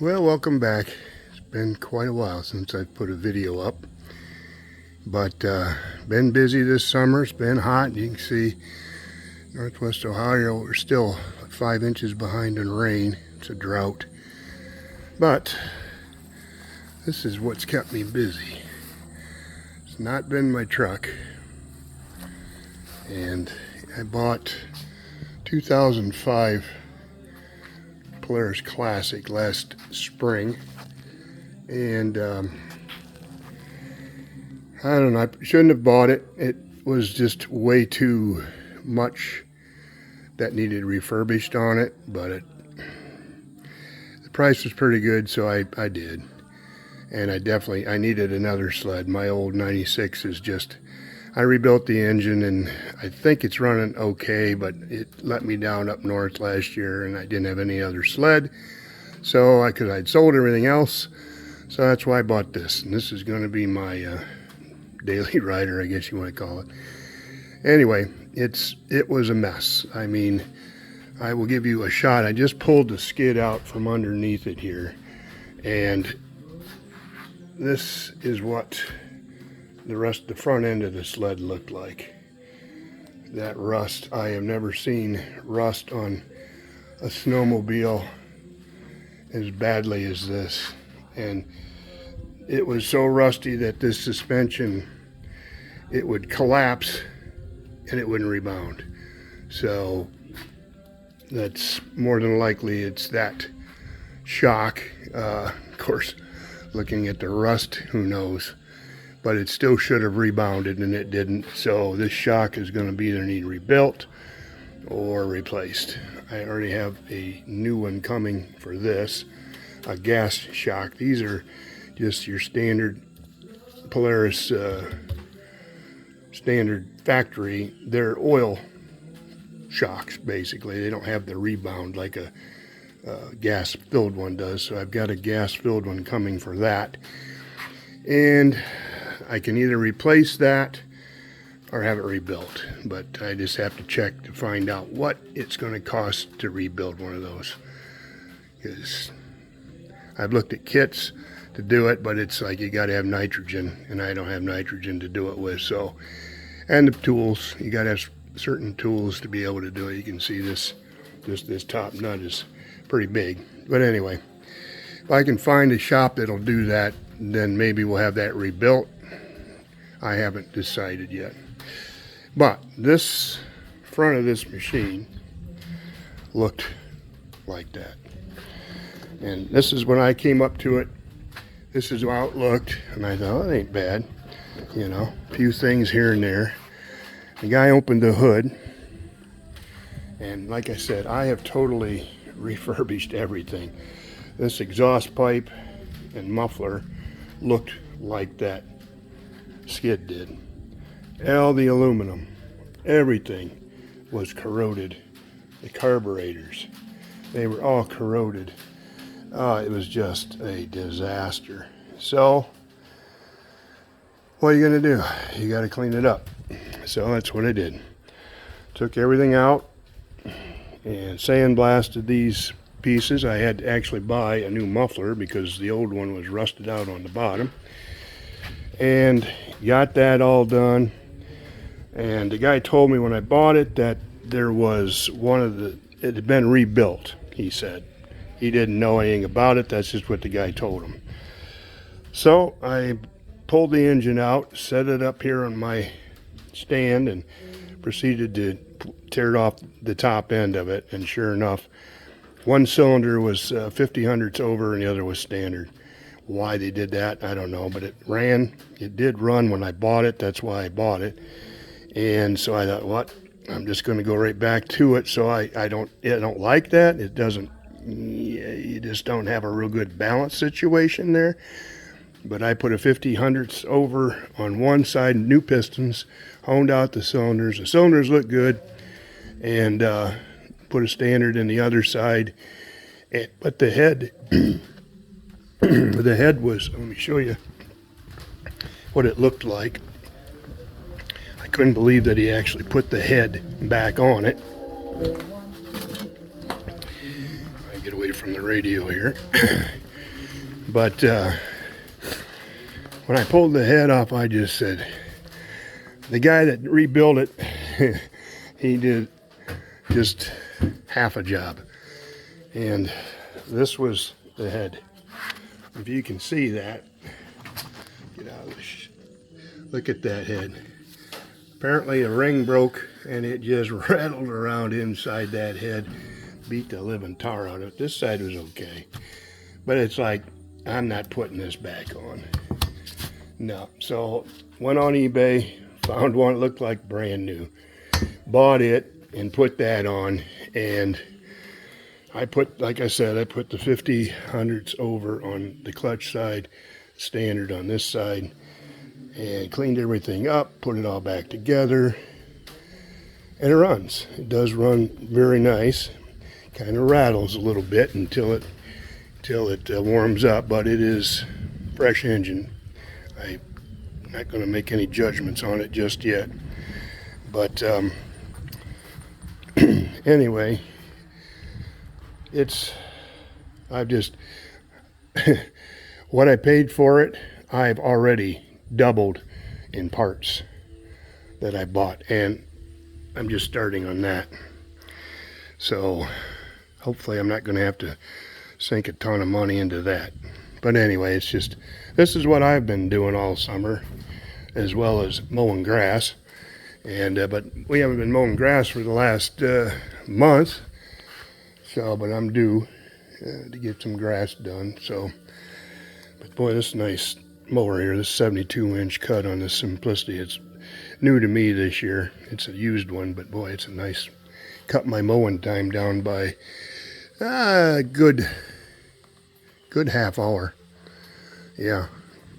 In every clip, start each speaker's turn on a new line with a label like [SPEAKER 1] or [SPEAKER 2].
[SPEAKER 1] Well, welcome back. It's been quite a while since I've put a video up, but been busy this summer. It's been hot. You can see Northwest Ohio, we're still 5 inches behind in rain. It's a drought, but this is what's kept me busy. It's not been my truck, and I bought 2005 Polaris Classic last spring, and I don't know, I shouldn't have bought it. It was just way too much that needed refurbished on it, but the price was pretty good, so I did. And I needed another sled. My old 96 is just, I rebuilt the engine and I think it's running okay, but it let me down up north last year and I didn't have any other sled. So because I'd sold everything else, so that's why I bought this. And this is going to be my daily rider, I guess you want to call it. Anyway, it was a mess. I mean, I will give you a shot. I just pulled the skid out from underneath it here, and this is what the front end of the sled looked like. That rust, I have never seen rust on a snowmobile as badly as this. And it was so rusty that this suspension, it would collapse and it wouldn't rebound. So that's more than likely it's that shock. Of course, looking at the rust, who knows? But it still should have rebounded and it didn't. So this shock is going to either need rebuilt or replaced. I already have a new one coming for this, a gas shock. These are just your standard Polaris standard factory. They're oil shocks basically. They don't have the rebound like a gas filled one does. So I've got a gas filled one coming for that. And I can either replace that or have it rebuilt, but I just have to check to find out what it's going to cost to rebuild one of those, because I've looked at kits to do it, but it's like you got to have nitrogen, and I don't have nitrogen to do it with. So, and the tools, you got to have certain tools to be able to do it. You can see this top nut is pretty big, but anyway, if I can find a shop that'll do that, then maybe we'll have that rebuilt. I haven't decided yet. But this front of this machine looked like that. And this is when I came up to it. This is how it looked. And I thought, oh, it ain't bad. You know, a few things here and there. The guy opened the hood. And like I said, I have totally refurbished everything. This exhaust pipe and muffler looked like that skid did. All the aluminum, everything was corroded. The carburetors, they were all corroded. It was just a disaster. So what are you going to do? You got to clean it up. So that's what I did. Took everything out and sandblasted these pieces. I had to actually buy a new muffler because the old one was rusted out on the bottom. And got that all done. And the guy told me when I bought it that there was it had been rebuilt, he said. He didn't know anything about it. That's just what the guy told him. So I pulled the engine out, set it up here on my stand, and proceeded to tear off the top end of it. And sure enough, one cylinder was 50 hundredths over and the other was standard. Why they did that, I don't know, but it ran. It did run when I bought it. That's why I bought it. And so I thought, what? I'm just going to go right back to it. So I don't like that. It doesn't. You just don't have a real good balance situation there. But I put a 50 hundredths over on one side, new pistons, honed out the cylinders. The cylinders look good, and put a standard in the other side. But the head. The head was, let me show you what it looked like. I couldn't believe that he actually put the head back on it. I get away from the radio here. But when I pulled the head off, I just said, the guy that rebuilt it, he did just half a job. And this was the head. If you can see that, get out of the look at that head. Apparently a ring broke and it just rattled around inside that head, beat the living tar out of it. This side was okay, but it's like, I'm not putting this back on. No. So went on eBay, found one that looked like brand new, bought it and put that on. And I put, like I said, I put the 50 hundredths over on the clutch side, standard on this side, and cleaned everything up, put it all back together, and it runs. It does run very nice. Kind of rattles a little bit until it warms up, but it is fresh engine. I'm not going to make any judgments on it just yet, but anyway, I've just what I paid for it, I've already doubled in parts that I bought, and I'm just starting on that. So hopefully I'm not going to have to sink a ton of money into that. But anyway, it's just, this is what I've been doing all summer, as well as mowing grass. And but we haven't been mowing grass for the last month. So, but I'm due to get some grass done. So, but boy, this nice mower here, this 72-inch cut on the Simplicity, it's new to me this year. It's a used one, but boy, it's a nice, cut my mowing time down by a good half hour. Yeah,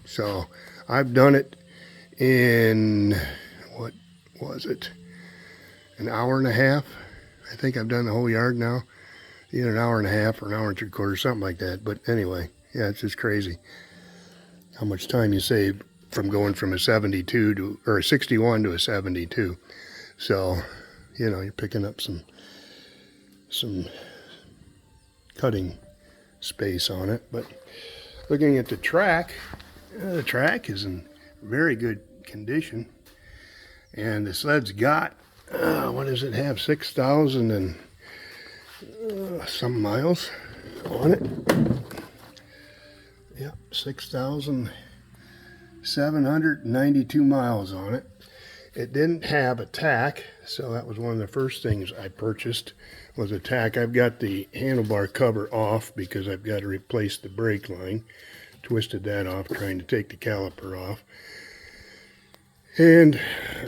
[SPEAKER 1] so I've done it in, what was it, an hour and a half? I think I've done the whole yard now. Either an hour and a half or an hour and 3/4, something like that. But anyway, yeah, it's just crazy how much time you save from going from a 72 to, or a 61 to a 72. So, you know, you're picking up some cutting space on it. But looking at the track is in very good condition. And the sled's got, what does it have, 6,000 and some miles on it. Yep, 6,792 miles on it. It didn't have a tack, so that was one of the first things I purchased, was a tack. I've got the handlebar cover off because I've got to replace the brake line. Twisted that off trying to take the caliper off. And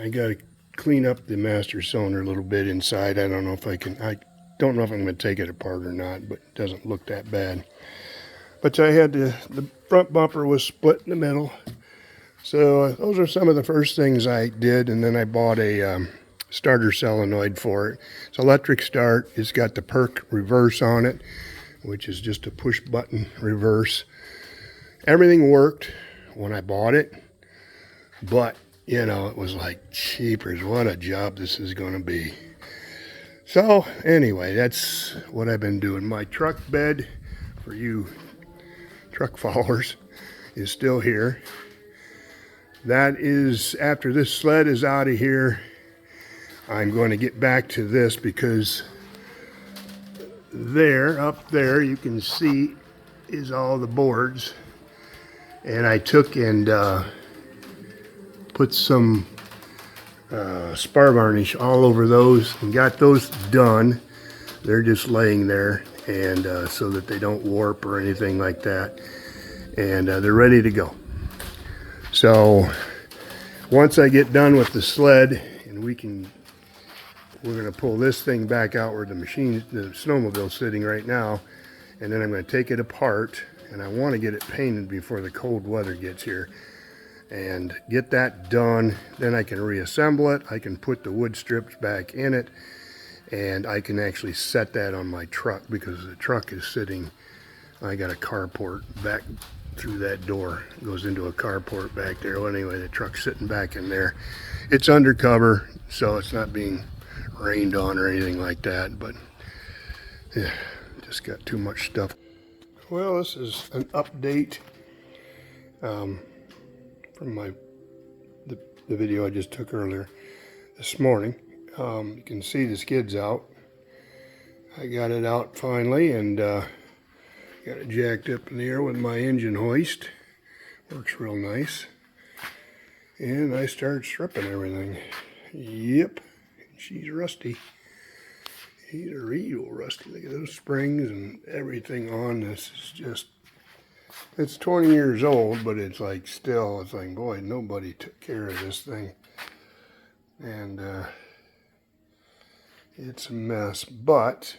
[SPEAKER 1] I got to clean up the master cylinder a little bit inside. I don't know if I can, I don't know if I'm going to take it apart or not, but it doesn't look that bad. But I had the front bumper was split in the middle. So those are some of the first things I did. And then I bought a starter solenoid for it. It's electric start. It's got the perk reverse on it, which is just a push button reverse. Everything worked when I bought it, but you know, it was like, jeepers, what a job this is going to be. So anyway, that's what I've been doing. My truck bed, for you truck followers, is still here. That is, after this sled is out of here, I'm going to get back to this, because there, up there, you can see is all the boards. And I took and put some spar varnish all over those and got those done. They're just laying there, and so that they don't warp or anything like that. And they're ready to go. So once I get done with the sled, and we're going to pull this thing back out where the snowmobile's sitting right now, and then I'm going to take it apart, and I want to get it painted before the cold weather gets here. And get that done, then I can reassemble it. I can put the wood strips back in it, and I can actually set that on my truck, because the truck is sitting, I got a carport back through that door. It goes into a carport back there. Well, anyway, the truck's sitting back in there. It's undercover, so it's not being rained on or anything like that, but yeah, just got too much stuff. Well, this is an update from the video I just took earlier this morning. You can see the skid's out. I got it out finally, and got it jacked up in the air with my engine hoist. Works real nice. And I started stripping everything. Yep, she's rusty. These are real rusty. Look at those springs and everything on this. Is just, it's 20 years old, but it's like still, it's like, boy, nobody took care of this thing. And it's a mess. But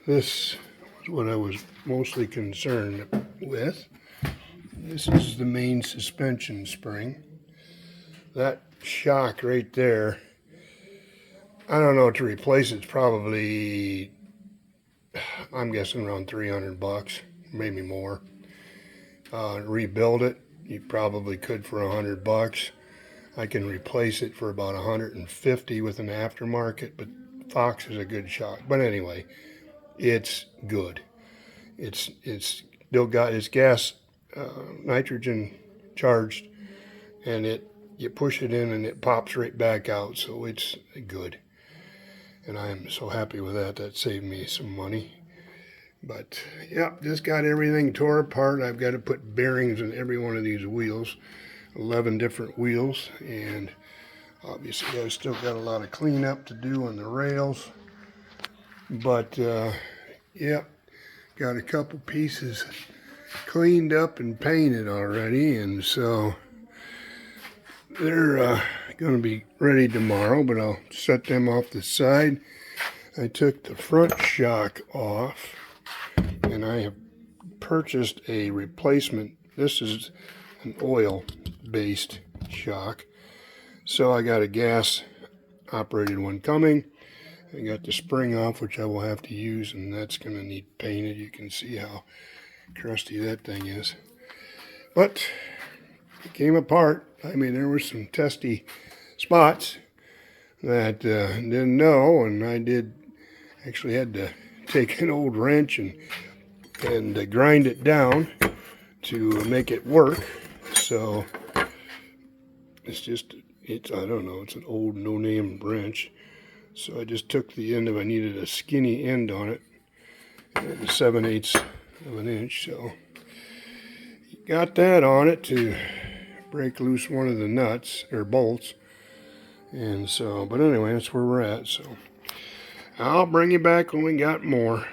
[SPEAKER 1] this is what I was mostly concerned with. This is the main suspension spring. That shock right there, I don't know, to replace it's probably, I'm guessing around 300 bucks, maybe more. Rebuild it, you probably could for 100 bucks. I can replace it for about 150 with an aftermarket, but Fox is a good shock. But anyway, it's good. It's still got its gas, nitrogen charged, and you push it in and it pops right back out, so it's good. And I am so happy with that. That saved me some money. But yeah, just got everything tore apart. I've got to put bearings in every one of these wheels, 11 different wheels, and obviously I've still got a lot of cleanup to do on the rails. But yeah, got a couple pieces cleaned up and painted already, and so they're going to be ready tomorrow, but I'll set them off the side. I took the front shock off, and I have purchased a replacement. This is an oil-based shock, so I got a gas-operated one coming. I got the spring off, which I will have to use, and that's going to need painted. You can see how crusty that thing is. But it came apart. I mean, there were some testy spots that didn't know, and I actually had to take an old wrench and grind it down to make it work. So it's I don't know, it's an old no-name wrench. So I just took the end I needed a skinny end on it, and 7/8 of an inch. So got that on it to break loose one of the nuts or bolts. And so, but anyway, that's where we're at. So I'll bring you back when we got more.